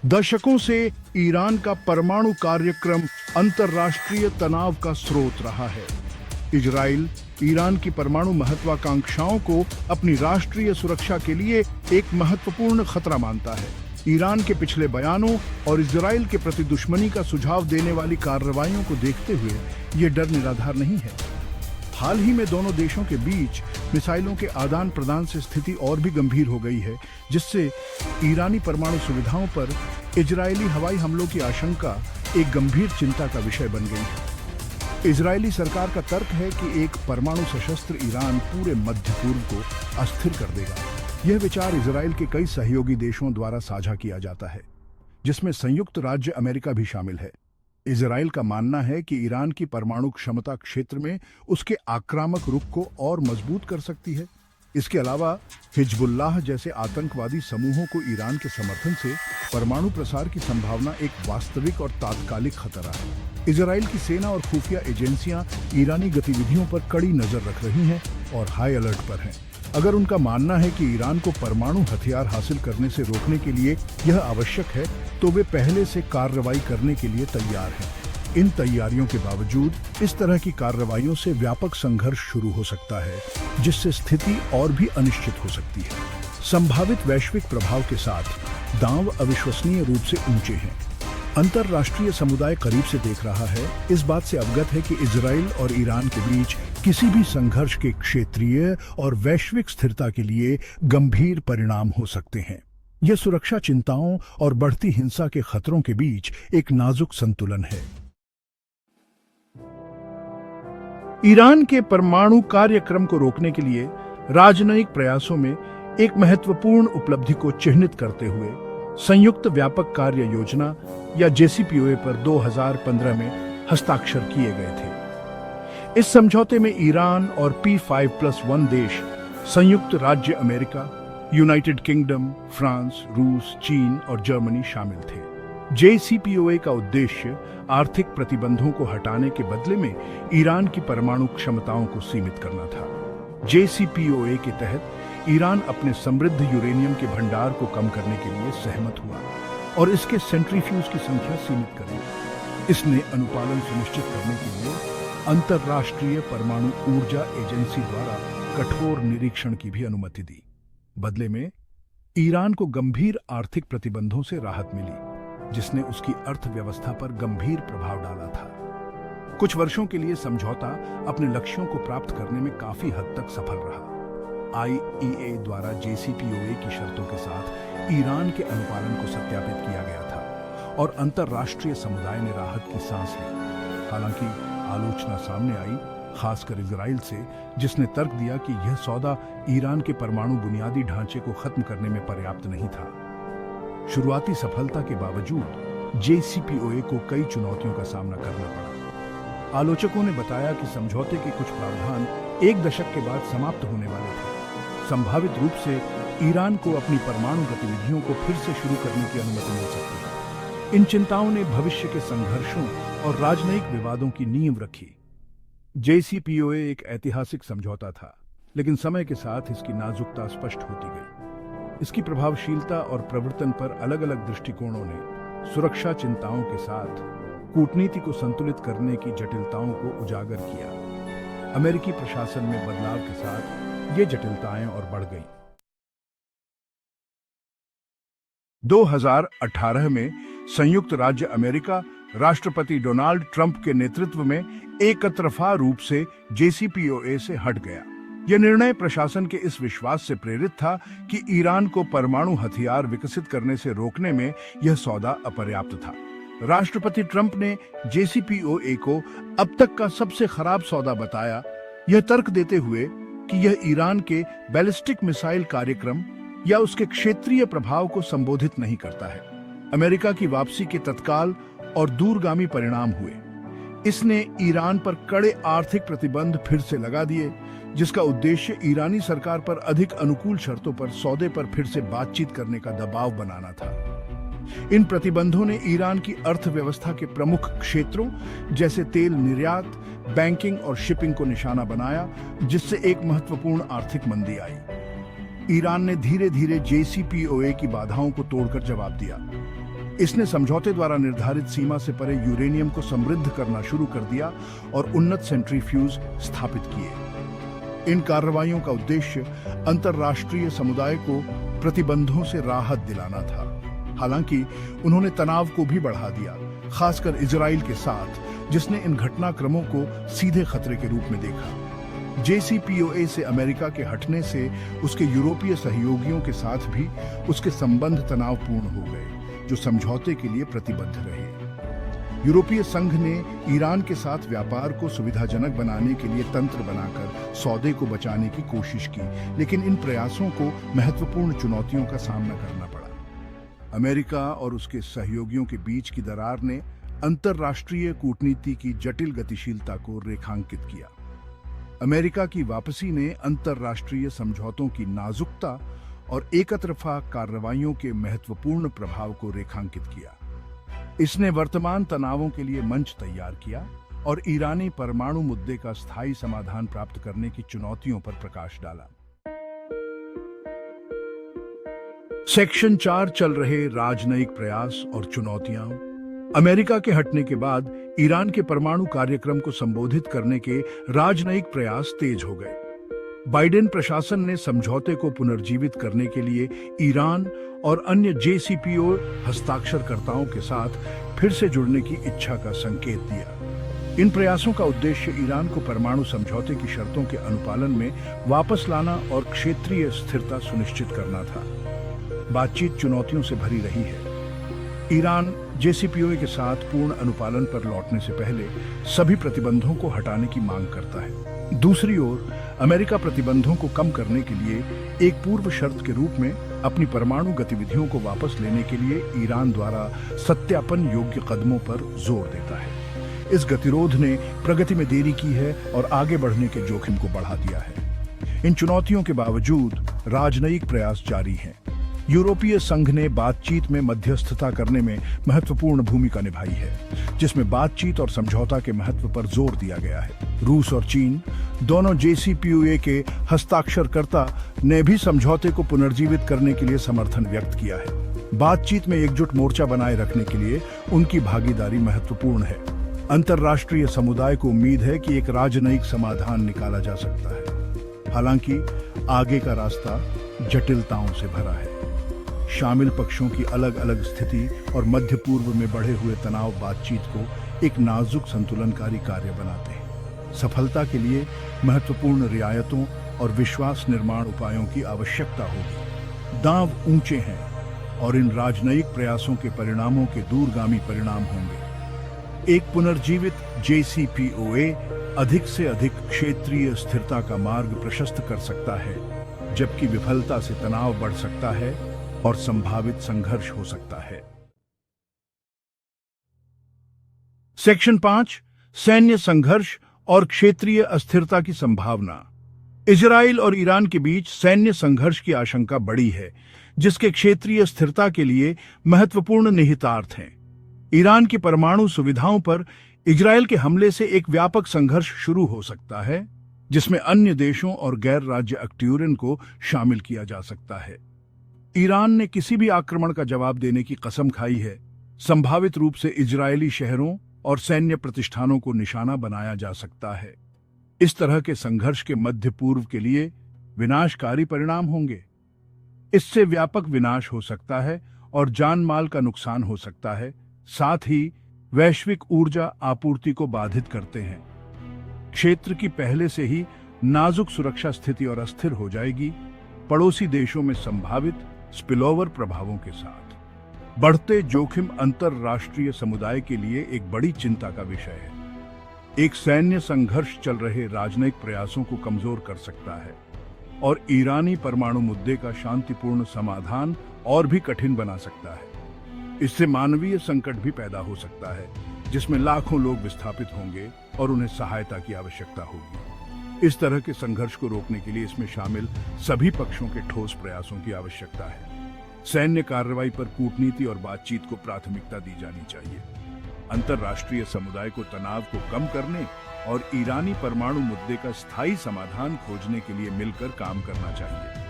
दशकों से ईरान का परमाणु कार्यक्रम अंतर्राष्ट्रीय तनाव का स्रोत रहा है। इजराइल ईरान की परमाणु महत्वाकांक्षाओं को अपनी राष्ट्रीय सुरक्षा के लिए एक महत्वपूर्ण खतरा मानता है। ईरान के पिछले बयानों और इजराइल के प्रति दुश्मनी का सुझाव देने वाली कार्रवाइयों को देखते हुए ये डर निराधार नहीं है। हाल ही में दोनों देशों के बीच मिसाइलों के आदान प्रदान से स्थिति और भी गंभीर हो गई है, जिससे ईरानी परमाणु सुविधाओं पर इजरायली हवाई हमलों की आशंका एक गंभीर चिंता का विषय बन गई है। इजरायली सरकार का तर्क है कि एक परमाणु सशस्त्र ईरान पूरे मध्य पूर्व को अस्थिर कर देगा। यह विचार इजराइल के कई सहयोगी देशों द्वारा साझा किया जाता है, जिसमें संयुक्त राज्य अमेरिका भी शामिल है। इजराइल का मानना है कि ईरान की परमाणु क्षमता क्षेत्र में उसके आक्रामक रुख को और मजबूत कर सकती है। इसके अलावा हिजबुल्लाह जैसे आतंकवादी समूहों को ईरान के समर्थन से परमाणु प्रसार की संभावना एक वास्तविक और तात्कालिक खतरा है। इजराइल की सेना और खुफिया एजेंसियां ईरानी गतिविधियों पर कड़ी नजर रख रही हैं और हाई अलर्ट पर हैं। अगर उनका मानना है कि ईरान को परमाणु हथियार हासिल करने से रोकने के लिए यह आवश्यक है, तो वे पहले से कार्रवाई करने के लिए तैयार हैं। इन तैयारियों के बावजूद इस तरह की कार्रवाइयों से व्यापक संघर्ष शुरू हो सकता है, जिससे स्थिति और भी अनिश्चित हो सकती है। संभावित वैश्विक प्रभाव के साथ दांव अविश्वसनीय रूप से ऊंचे हैं। अंतर्राष्ट्रीय समुदाय करीब से देख रहा है, इस बात से अवगत है कि इजराइल और ईरान के बीच किसी भी संघर्ष के क्षेत्रीय और वैश्विक स्थिरता के लिए गंभीर परिणाम हो सकते हैं। यह सुरक्षा चिंताओं और बढ़ती हिंसा के खतरों के बीच एक नाजुक संतुलन है। ईरान के परमाणु कार्यक्रम को रोकने के लिए राजनयिक प्रयासों में एक महत्वपूर्ण उपलब्धि को चिह्नित करते हुए संयुक्त व्यापक कार्य योजना या JCPOA पर 2015 में हस्ताक्षर किए गए थे। इस समझौते में ईरान और P5+1 देश, संयुक्त राज्य अमेरिका, यूनाइटेड किंगडम, फ्रांस, रूस, चीन और जर्मनी शामिल थे। JCPOA का उद्देश्य आर्थिक प्रतिबंधों को हटाने के बदले में ईरान की परमाणु क्षमताओं को सीमित करना था। JCPOA के तहत ईरान अपने समृद्ध यूरेनियम के भंडार को कम करने के लिए सहमत हुआ और इसके सेंट्रीफ्यूज की संख्या सीमित करी। इसने अनुपालन सुनिश्चित करने के लिए अंतर्राष्ट्रीय परमाणु ऊर्जा एजेंसी द्वारा कठोर निरीक्षण की भी अनुमति दी। बदले में ईरान को गंभीर आर्थिक प्रतिबंधों से राहत मिली, जिसने उसकी अर्थव्यवस्था पर गंभीर प्रभाव डाला था। कुछ वर्षों के लिए समझौता अपने लक्ष्यों को प्राप्त करने में काफी हद तक सफल रहा। IEA द्वारा JCPOA की शर्तों के साथ ईरान के अनुपालन को सत्यापित किया गया था और अंतर्राष्ट्रीय समुदाय ने राहत की सांस ली। हालांकि आलोचना सामने आई, खासकर इजराइल से, जिसने तर्क दिया कि यह सौदा ईरान के परमाणु बुनियादी ढांचे को खत्म करने में पर्याप्त नहीं था। शुरुआती सफलता के बावजूद JCPOA को कई चुनौतियों का सामना करना पड़ा। आलोचकों ने बताया कि समझौते के कुछ प्रावधान एक दशक के बाद समाप्त होने वाले थे। संभावित रूप से ईरान को अपनी परमाणु गतिविधियों को फिर से शुरू करने की अनुमति मिल सकती है। इन चिंताओं ने भविष्य के संघर्षों और राजनयिक विवादों की नींव रखी। JCPOA एक ऐतिहासिक समझौता था, लेकिन समय के साथ इसकी नाजुकता स्पष्ट होती गई। इसकी प्रभावशीलता और प्रवर्तन पर अलग-अलग दृष्टिकोणों ने सुरक्षा चिंताओं के साथ कूटनीति को संतुलित करने की जटिलताओं को उजागर किया। अमेरिकी प्रशासन में बदलाव के साथ ये जटिलताएं और बढ़ गईं। 2018 में संयुक्त राज्य अमेरिका राष्ट्रपति डोनाल्ड ट्रंप के नेतृत्व में एकतरफा रूप से JCPOA से हट गया। यह निर्णय प्रशासन के इस विश्वास से प्रेरित था कि ईरान को परमाणु हथियार विकसित करने से रोकने में यह सौदा अपर्याप्त था। राष्ट्रपति ट्रंप ने JCPOA को अब तक का सबसे खराब सौदा बताया, यह तर्क देते हुए कि यह ईरान के बैलिस्टिक मिसाइल कार्यक्रम या उसके क्षेत्रीय प्रभाव को संबोधित नहीं करता है। अमेरिका की वापसी के तत्काल और दूरगामी परिणाम हुए। इसने ईरान पर कड़े आर्थिक प्रतिबंध फिर से लगा दिए, जिसका उद्देश्य ईरानी सरकार पर अधिक अनुकूल शर्तों पर सौदे पर फिर से बातचीत करने का दबाव बनाना था। इन प्रतिबंधों ने ईरान की अर्थव्यवस्था के प्रमुख क्षेत्रों जैसे तेल निर्यात, बैंकिंग और शिपिंग को निशाना बनाया, जिससे एक महत्वपूर्ण आर्थिक मंदी आई। ईरान ने धीरे धीरे JCPOA की बाधाओं को तोड़कर जवाब दिया। इसने समझौते द्वारा निर्धारित सीमा से परे यूरेनियम को समृद्ध करना शुरू कर दिया और उन्नत सेंट्रीफ्यूज स्थापित किए। इन कार्रवाइयों का उद्देश्य अंतर्राष्ट्रीय समुदाय को प्रतिबंधों से राहत दिलाना था। हालांकि उन्होंने तनाव को भी बढ़ा दिया, खासकर इजराइल के साथ, जिसने इन घटनाक्रमों को सीधे खतरे के रूप में देखा। JCPOA से अमेरिका के हटने से उसके यूरोपीय सहयोगियों के साथ भी उसके संबंध तनावपूर्ण हो गए, जो समझौते के लिए प्रतिबद्ध रहे। यूरोपीय संघ ने ईरान के साथ व्यापार को सुविधाजनक बनाने के लिए तंत्र बनाकर सौदे को बचाने की कोशिश की, लेकिन इन प्रयासों को महत्वपूर्ण चुनौतियों का सामना करना पड़ा। अमेरिका और उसके सहयोगियों के बीच की दरार ने अंतर्राष्ट्रीय कूटनीति की जटिल गतिशीलता को रेखांकित किया। अमेरिका की वापसी ने अंतर्राष्ट्रीय समझौतों की नाजुकता और एकतरफा कार्रवाइयों के महत्वपूर्ण प्रभाव को रेखांकित किया। इसने वर्तमान तनावों के लिए मंच तैयार किया और ईरानी परमाणु मुद्दे का स्थायी समाधान प्राप्त करने की चुनौतियों पर प्रकाश डाला। सेक्शन 4 चल रहे राजनयिक प्रयास और चुनौतियां। अमेरिका के हटने के बाद ईरान के परमाणु कार्यक्रम को संबोधित करने के राजनयिक प्रयास तेज हो गए। बाइडेन प्रशासन ने समझौते को पुनर्जीवित करने के लिए ईरान और अन्य JCPOA हस्ताक्षरकर्ताओं के साथ फिर से जुड़ने की इच्छा का संकेत दिया। इन प्रयासों का उद्देश्य ईरान को परमाणु समझौते की शर्तों के अनुपालन में वापस लाना और क्षेत्रीय स्थिरता सुनिश्चित करना था। बातचीत चुनौतियों से भरी रही है। ईरान JCPOA के साथ पूर्ण अनुपालन पर लौटने से पहले सभी प्रतिबंधों को हटाने की मांग करता है। दूसरी ओर अमेरिका प्रतिबंधों को कम करने के लिए एक पूर्व शर्त के रूप में अपनी परमाणु गतिविधियों को वापस लेने के लिए ईरान द्वारा सत्यापन योग्य कदमों पर जोर देता है। इस गतिरोध ने प्रगति में देरी की है और आगे बढ़ने के जोखिम को बढ़ा दिया है। इन चुनौतियों के बावजूद राजनयिक प्रयास जारी हैं। यूरोपीय संघ ने बातचीत में मध्यस्थता करने में महत्वपूर्ण भूमिका निभाई है, जिसमें बातचीत और समझौता के महत्व पर जोर दिया गया है। रूस और चीन, दोनों JCPOA के हस्ताक्षरकर्ता, ने भी समझौते को पुनर्जीवित करने के लिए समर्थन व्यक्त किया है। बातचीत में एकजुट मोर्चा बनाए रखने के लिए उनकी भागीदारी महत्वपूर्ण है। अंतर्राष्ट्रीय समुदाय को उम्मीद है कि एक राजनयिक समाधान निकाला जा सकता है। हालांकि आगे का रास्ता जटिलताओं से भरा है। शामिल पक्षों की अलग अलग स्थिति और मध्य पूर्व में बढ़े हुए तनाव बातचीत को एक नाजुक संतुलनकारी कार्य बनाते हैं। सफलता के लिए महत्वपूर्ण रियायतों और विश्वास निर्माण उपायों की आवश्यकता होगी। दांव ऊंचे हैं और इन राजनयिक प्रयासों के परिणामों के दूरगामी परिणाम होंगे। एक पुनर्जीवित JCPOA अधिक से अधिक क्षेत्रीय स्थिरता का मार्ग प्रशस्त कर सकता है, जबकि विफलता से तनाव बढ़ सकता है और संभावित संघर्ष हो सकता है। सेक्शन 5 सैन्य संघर्ष और क्षेत्रीय अस्थिरता की संभावना। इजराइल और ईरान के बीच सैन्य संघर्ष की आशंका बढ़ी है, जिसके क्षेत्रीय स्थिरता के लिए महत्वपूर्ण निहितार्थ हैं। ईरान की परमाणु सुविधाओं पर इजराइल के हमले से एक व्यापक संघर्ष शुरू हो सकता है, जिसमें अन्य देशों और गैर राज्य एक्टर्स को शामिल किया जा सकता है। ईरान ने किसी भी आक्रमण का जवाब देने की कसम खाई है। संभावित रूप से इजरायली शहरों और सैन्य प्रतिष्ठानों को निशाना बनाया जा सकता है। इस तरह के संघर्ष के मध्य पूर्व के लिए विनाशकारी परिणाम होंगे। इससे व्यापक विनाश हो सकता है और जान माल का नुकसान हो सकता है, साथ ही वैश्विक ऊर्जा आपूर्ति को बाधित करते हैं। क्षेत्र की पहले से ही नाजुक सुरक्षा स्थिति और अस्थिर हो जाएगी, पड़ोसी देशों में संभावित स्पिलओवर प्रभावों के साथ। बढ़ते जोखिम अंतरराष्ट्रीय समुदाय के लिए एक बड़ी चिंता का विषय है। एक सैन्य संघर्ष चल रहे राजनयिक प्रयासों को कमजोर कर सकता है और ईरानी परमाणु मुद्दे का शांतिपूर्ण समाधान और भी कठिन बना सकता है। इससे मानवीय संकट भी पैदा हो सकता है, जिसमें लाखों लोग विस्थापित होंगे और उन्हें सहायता की आवश्यकता होगी। इस तरह के संघर्ष को रोकने के लिए इसमें शामिल सभी पक्षों के ठोस प्रयासों की आवश्यकता है। सैन्य कार्रवाई पर कूटनीति और बातचीत को प्राथमिकता दी जानी चाहिए। अंतर्राष्ट्रीय समुदाय को तनाव को कम करने और ईरानी परमाणु मुद्दे का स्थायी समाधान खोजने के लिए मिलकर काम करना चाहिए।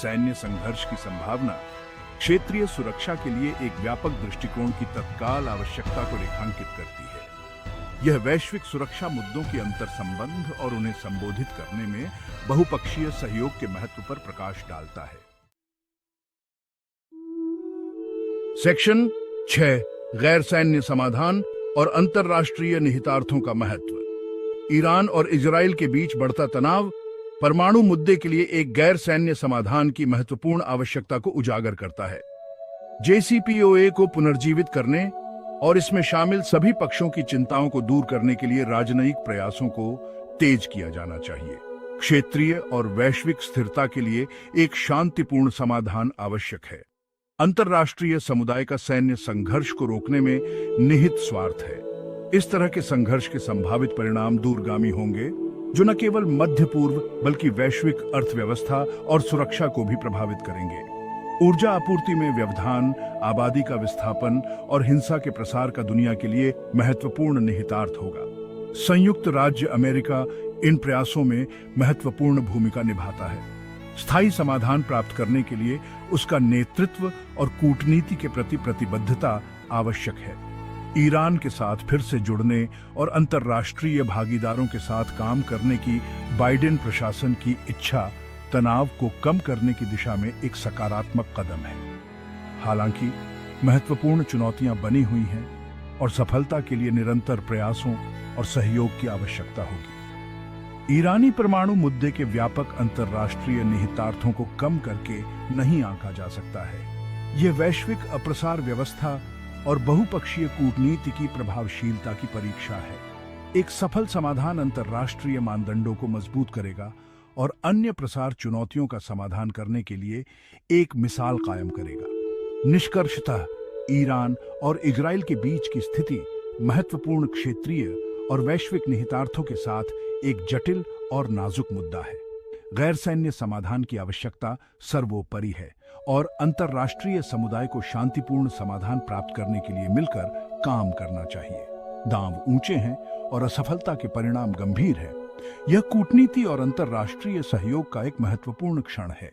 सैन्य संघर्ष की संभावना क्षेत्रीय सुरक्षा के लिए एक व्यापक दृष्टिकोण की तत्काल आवश्यकता को रेखांकित करती है। यह वैश्विक सुरक्षा मुद्दों के अंतर संबंध और उन्हें संबोधित करने में बहुपक्षीय सहयोग के महत्व पर प्रकाश डालता है। सेक्शन 6 गैर सैन्य समाधान और अंतर्राष्ट्रीय निहितार्थों का महत्व। ईरान और इजराइल के बीच बढ़ता तनाव परमाणु मुद्दे के लिए एक गैर सैन्य समाधान की महत्वपूर्ण आवश्यकता को उजागर करता है। JCPOA को पुनर्जीवित करने और इसमें शामिल सभी पक्षों की चिंताओं को दूर करने के लिए राजनयिक प्रयासों को तेज किया जाना चाहिए। क्षेत्रीय और वैश्विक स्थिरता के लिए एक शांतिपूर्ण समाधान आवश्यक है। अंतर्राष्ट्रीय समुदाय का सैन्य संघर्ष को रोकने में निहित स्वार्थ है। इस तरह के संघर्ष के संभावित परिणाम दूरगामी होंगे, जो न केवल मध्य पूर्व बल्कि वैश्विक अर्थव्यवस्था और सुरक्षा को भी प्रभावित करेंगे। ऊर्जा आपूर्ति में व्यवधान, आबादी का विस्थापन और हिंसा के प्रसार का दुनिया के लिए महत्वपूर्ण निहितार्थ होगा। संयुक्त राज्य अमेरिका इन प्रयासों में महत्वपूर्ण भूमिका निभाता है। स्थायी समाधान प्राप्त करने के लिए उसका नेतृत्व और कूटनीति के प्रति प्रतिबद्धता आवश्यक है। ईरान के साथ फिर से जुड़ने और अंतर्राष्ट्रीय भागीदारों के साथ काम करने की बाइडेन प्रशासन की इच्छा तनाव को कम करने की दिशा में एक सकारात्मक कदम है। हालांकि महत्वपूर्ण चुनौतियां बनी हुई हैं और सफलता के लिए निरंतर प्रयासों और सहयोग की आवश्यकता होगी। ईरानी परमाणु मुद्दे के व्यापक अंतर्राष्ट्रीय निहितार्थों को कम करके नहीं आंका जा सकता है। यह वैश्विक अप्रसार व्यवस्था और बहुपक्षीय कूटनीति की प्रभावशीलता की परीक्षा है। एक सफल समाधान अंतर्राष्ट्रीय मानदंडों को मजबूत करेगा और अन्य प्रसार चुनौतियों का समाधान करने के लिए एक मिसाल कायम करेगा। निष्कर्षतः ईरान और इजराइल के बीच की स्थिति महत्वपूर्ण क्षेत्रीय और वैश्विक निहितार्थों के साथ एक जटिल और नाजुक मुद्दा है। गैर सैन्य समाधान की आवश्यकता सर्वोपरि है और अंतर्राष्ट्रीय समुदाय को शांतिपूर्ण समाधान प्राप्त करने के लिए मिलकर काम करना चाहिए। दांव ऊंचे हैं और असफलता के परिणाम गंभीर हैं। यह कूटनीति और अंतर्राष्ट्रीय सहयोग का एक महत्वपूर्ण क्षण है।